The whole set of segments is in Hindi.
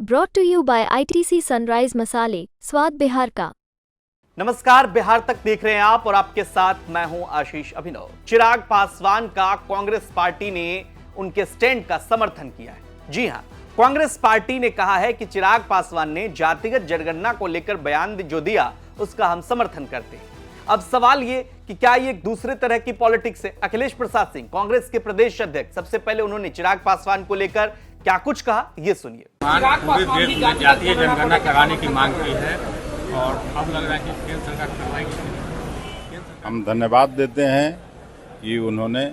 Brought to you by ITC sunrise मसाले, स्वाद बिहार का। नमस्कार, बिहार तक देख रहे हैं आप और आपके साथ मैं हूं आशीष अभिनव। चिराग पासवान का कांग्रेस पार्टी ने उनके स्टैंड का समर्थन किया है। जी हां, कांग्रेस पार्टी ने कहा है कि चिराग पासवान ने जातिगत जनगणना को लेकर बयान जो दिया उसका हम समर्थन करते हैं। अब सवाल ये कि क्या ये एक दूसरे तरह की पॉलिटिक्स है? अखिलेश प्रसाद सिंह, कांग्रेस के प्रदेश अध्यक्ष, सबसे पहले उन्होंने चिराग पासवान को लेकर क्या कुछ कहा, ये सुनिए। पूरे देश में जातीय जनगणना कराने की मांग की है और अब लग रहा है कि केंद्र सरकार करवाएगी। हम धन्यवाद देते हैं कि उन्होंने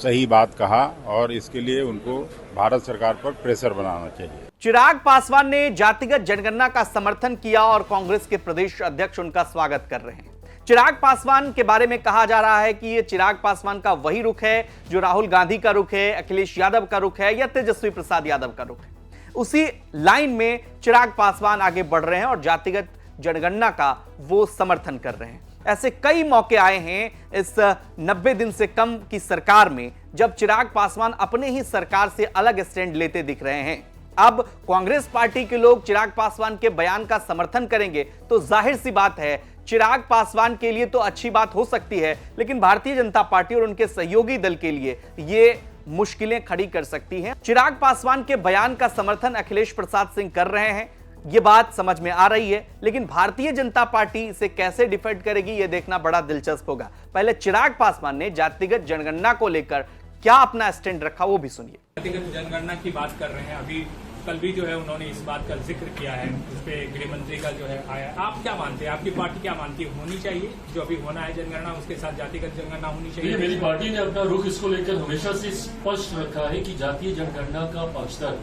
सही बात कहा और इसके लिए उनको भारत सरकार पर प्रेशर बनाना चाहिए। चिराग पासवान ने जातिगत जनगणना का समर्थन किया और कांग्रेस के प्रदेश अध्यक्ष उनका स्वागत कर रहे हैं। चिराग पासवान के बारे में कहा जा रहा है कि ये चिराग पासवान का वही रुख है जो राहुल गांधी का रुख है, अखिलेश यादव का रुख है या तेजस्वी प्रसाद यादव का रुख है। उसी लाइन में चिराग पासवान आगे बढ़ रहे हैं और जातिगत जनगणना का वो समर्थन कर रहे हैं। ऐसे कई मौके आए हैं इस 90 दिन से कम की सरकार में जब चिराग पासवान अपने ही सरकार से अलग स्टैंड लेते दिख रहे हैं। अब कांग्रेस पार्टी के लोग चिराग पासवान के बयान का समर्थन करेंगे तो जाहिर सी बात है चिराग पासवान के लिए तो अच्छी बात हो सकती है, लेकिन भारतीय जनता पार्टी और उनके सहयोगी दल के लिए ये मुश्किलें खड़ी कर सकती हैं। चिराग पासवान के बयान का समर्थन अखिलेश प्रसाद सिंह कर रहे हैं, ये बात समझ में आ रही है, लेकिन भारतीय जनता पार्टी इसे कैसे डिफेंड करेगी ये देखना बड़ा दिलचस्प होगा। पहले चिराग पासवान ने जातिगत जनगणना को लेकर क्या अपना स्टैंड रखा वो भी सुनिए। जातिगत जनगणना की बात कर रहे हैं, अभी कल भी जो है उन्होंने इस बात का जिक्र किया है, उस पे गृह मंत्री का जो है आया। आप क्या मानते हैं, आपकी पार्टी क्या मानती है, होनी चाहिए जो अभी होना है जनगणना, उसके साथ जातिगत जनगणना होनी चाहिए? मेरी पार्टी ने अपना रुख इसको लेकर हमेशा से स्पष्ट रखा है कि जातीय जनगणना का पक्षधर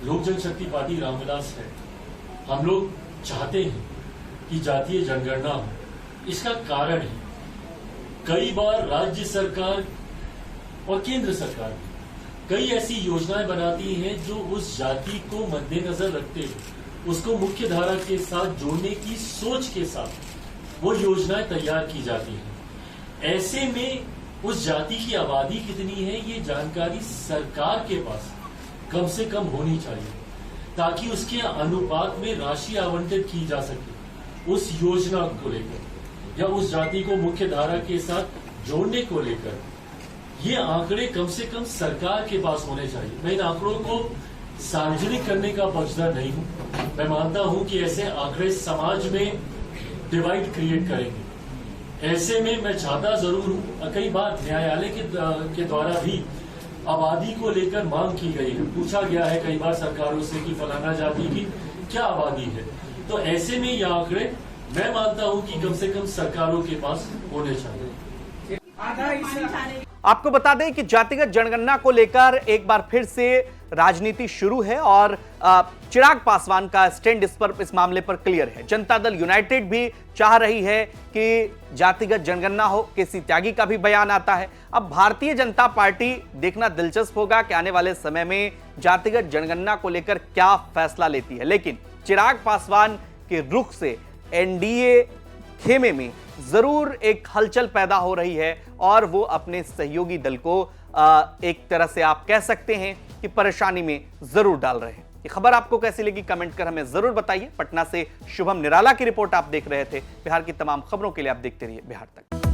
लोक जनशक्ति पार्टी रामविलास है। हम लोग चाहते हैं कि जातीय जनगणना हो। इसका कारण है कई बार राज्य सरकार और केंद्र सरकार कई ऐसी योजनाएं बनाती हैं जो उस जाति को मद्देनजर रखते हुए उसको मुख्य धारा के साथ जोड़ने की सोच के साथ वो योजनाएं तैयार की जाती हैं। ऐसे में उस जाति की आबादी कितनी है ये जानकारी सरकार के पास कम से कम होनी चाहिए ताकि उसके अनुपात में राशि आवंटित की जा सके। उस योजना को लेकर या उस जाति को मुख्य धारा के साथ जोड़ने को लेकर ये आंकड़े कम से कम सरकार के पास होने चाहिए। मैं इन आंकड़ों को सार्वजनिक करने का पक्षधर नहीं हूं। मैं मानता हूं कि ऐसे आंकड़े समाज में डिवाइड क्रिएट करेंगे। ऐसे में मैं चाहता जरूर हूं, कई बार न्यायालय के द्वारा भी आबादी को लेकर मांग की गई है, पूछा गया है कई बार सरकारों से कि फलाना जाति की क्या आबादी है। तो ऐसे में ये आंकड़े मैं मानता हूं कि कम से कम सरकारों के पास होने चाहिए। आपको बता दें कि जातिगत जनगणना को लेकर एक बार फिर से राजनीति शुरू है और चिराग पासवान का स्टैंड इस मामले पर क्लियर है। जनता दल यूनाइटेड भी चाह रही है कि जातिगत जनगणना हो। केसी त्यागी का भी बयान आता है। अब भारतीय जनता पार्टी, देखना दिलचस्प होगा कि आने वाले समय में जातिगत जनगणना को लेकर क्या फैसला लेती है। लेकिन चिराग पासवान के रुख से एनडीए खेमे में जरूर एक हलचल पैदा हो रही है और वो अपने सहयोगी दल को एक तरह से आप कह सकते हैं कि परेशानी में जरूर डाल रहे हैं। ये खबर आपको कैसी लगी कमेंट कर हमें जरूर बताइए। पटना से शुभम निराला की रिपोर्ट आप देख रहे थे। बिहार की तमाम खबरों के लिए आप देखते रहिए बिहार तक।